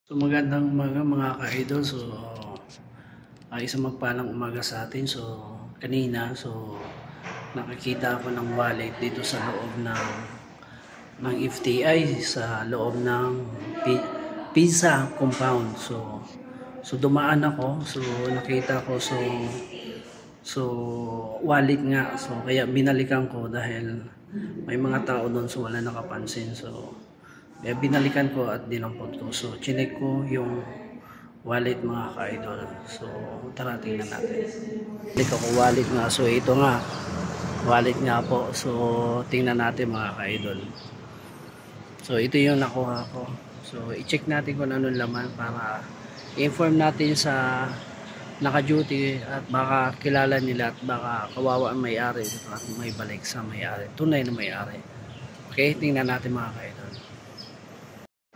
So magandang umaga mga ka-idol. So isang magpalang umaga sa atin. So kanina nakakita ako ng wallet dito sa loob ng FTI sa loob ng Pizza compound. So dumaan ako. So nakita ko so wallet nga. So kaya binalikan ko dahil may mga tao doon so wala nakapansin. So kaya binalikan ko at dinampot ko. So chinek ko yung wallet mga ka-idol. So tara tingnan natin. Balik ako wallet nga. So ito nga. Wallet nga po. So tingnan natin mga ka-idol. So ito yung nakuha ko. So i-check natin kung ano laman para i-inform natin sa naka-duty at baka kilala nila at baka kawawa ang may-ari at may balik sa may-ari. Tunay na may-ari. Okay, tingnan natin mga ka-idol.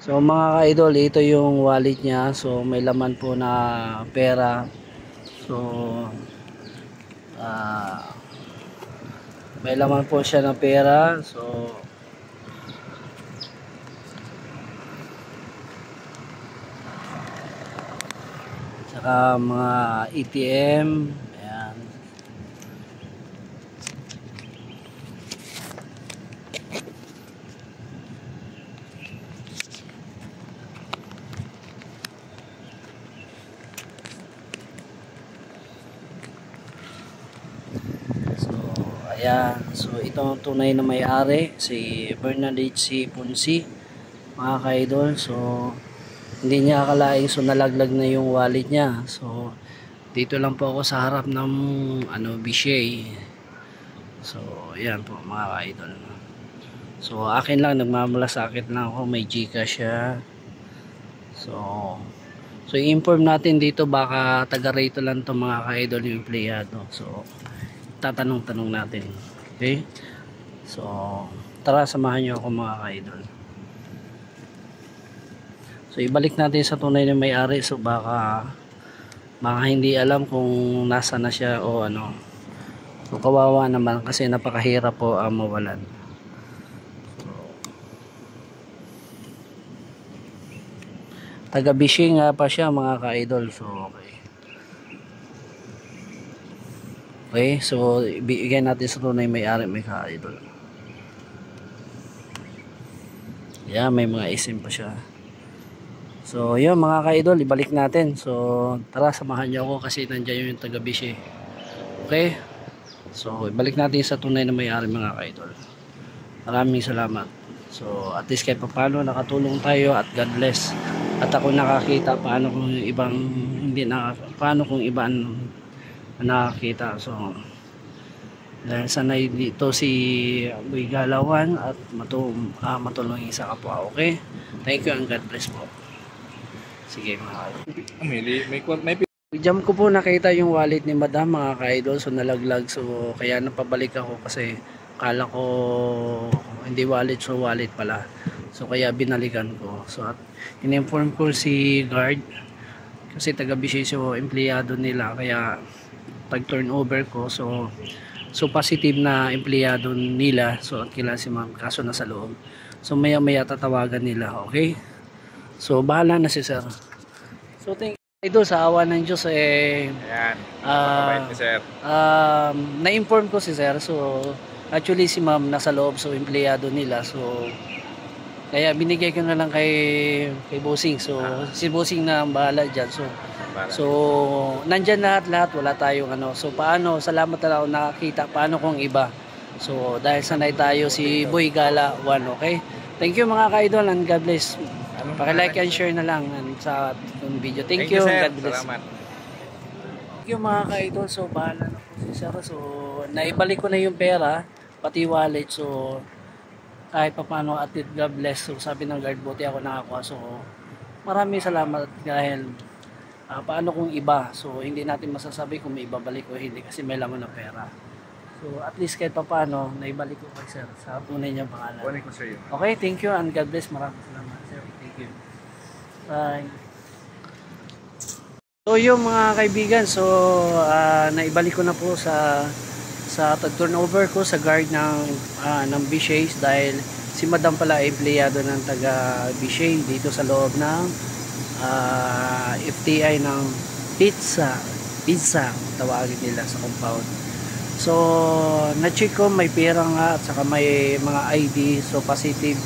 So mga ka-idol, ito yung wallet niya. So may laman po na pera. So may laman po siya na pera. So saka mga ATM. Ayan. Ayan, so ito ang tunay na may-ari, si Bernadette C. Ponce, mga ka-idol. So hindi niya akalaing so nalaglag na yung wallet niya. So dito lang po ako sa harap ng Bishay. So ayan po mga ka-idol. So akin lang, nagmamalasakit lang ako, may Gcash siya. So i-inform natin dito, baka taga rito lang to mga ka-idol yung empleyado. So tatanong-tanong natin. Okay? So tara, samahan niyo ako mga ka-idol. So ibalik natin sa tunay na may-ari. So baka hindi alam kung nasa na siya o ano. So kawawa naman kasi napakahirap po mawalan. Taga Bishay nga pa siya mga ka-idol. So okay, so ibigay natin sa tunay may-ari mga ka-idol. Yeah, may mga isim pa siya. So yun mga ka-idol, ibalik natin. So tara, samahan niyo ako kasi nandiyan yung taga Bishay. Okay, so ibalik natin sa tunay na may-ari mga ka-idol. Maraming salamat. So at least kahit paano nakatulong tayo at God bless. At ako nakakita paano kung ibang hindi paano kung ibang nakakita. So dahil sanay dito si Boy Galawan at matulungin sa kapwa. Okay, thank you and God bless po. Sige may jam ko po nakita yung wallet ni Madam mga ka-idol. So nalaglag, so kaya napabalik ako kasi kala ko hindi wallet, so wallet pala. So kaya binalikan ko. So at in-inform ko si guard kasi taga Bishay, so empleyado nila, kaya pag turnover ko so positive na empleyado nila. So at kila si ma'am, kaso nasa loob. So maya maya tatawagan nila. Okay, so bahala na si sir. So thank you sa awa ng Diyos ayan, mabait ni sir. Na-inform ko si sir. So actually si ma'am nasa loob, so empleyado nila. So kaya binigay ko na lang kay Bossing. So si Bossing na ang bahala dyan. So nandyan lahat, wala tayong ano. So paano, salamat na ako nakakita, paano kung iba. So dahil sanay tayo si Boy Gala 1. Okay, thank you mga ka-idol and God bless. Paki-like and share na lang sa video. Thank you, God bless. Salamat. Thank you mga ka-idol. So bahala na po si sir. So naibalik ko na yung pera, pati wallet. So kahit pa paano at God bless. So sabi ng guard, buti ako nakakuha. So maraming salamat dahil paano kung iba. So hindi natin masasabi kung may ibabalik o hindi kasi may laman ng pera. So at least kahit pa paano naibalik ko kay sir sa tunay niyang pangalan. Okay, thank you and God bless. Maraming salamat sir. Thank you. Bye. So yung mga kaibigan, so naibalik ko na po sa turnover ko sa guard ng Bishay dahil si Madam pala empleyado ng taga Bishay dito sa loob ng FTI ng pizza tawagin nila sa compound. So na-check ko may pera nga at saka may mga ID, so positive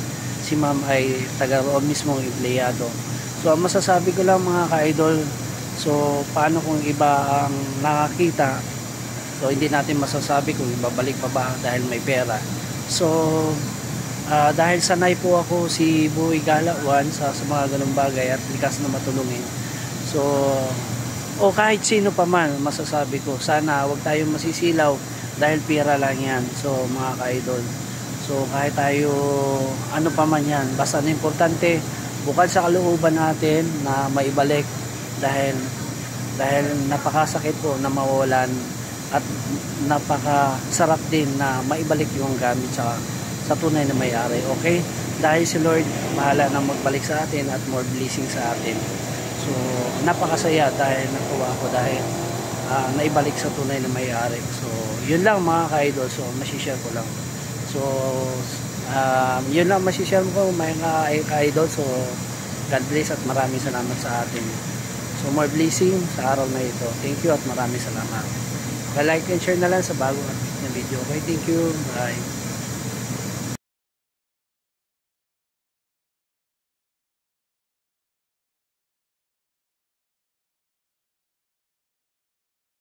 si ma'am ay taga roon mismong empleyado. So ang masasabi ko lang mga ka-idol, so paano kung iba ang nakakita, so hindi natin masasabi kung ibabalik pa ba dahil may pera. So dahil sanay po ako si Buhay Galawan sa mga ganung bagay at likas na matulungin, so o kahit sino pa man, masasabi ko sana wag tayong masisilaw dahil pera lang yan. So mga ka-idol, so kahit tayo ano pa man yan, basta na importante bukod sa kalooban natin na maibalik, dahil napakasakit po na mawalan at napakasarap din na maibalik yung gamit sa tunay na may-ari. Okay, dahil si Lord bahala na magbalik sa atin at more blessing sa atin. So napakasaya dahil natuwa ako dahil naibalik sa tunay na may-ari. So yun lang mga ka-idol, so masishare ko lang. So yun lang masishare ko mga ka-idol. So God bless at maraming salamat sa atin. So more blessing sa araw na ito. Thank you at maraming salamat. Like and share na lang sa bagong video. Okay, thank you. Bye.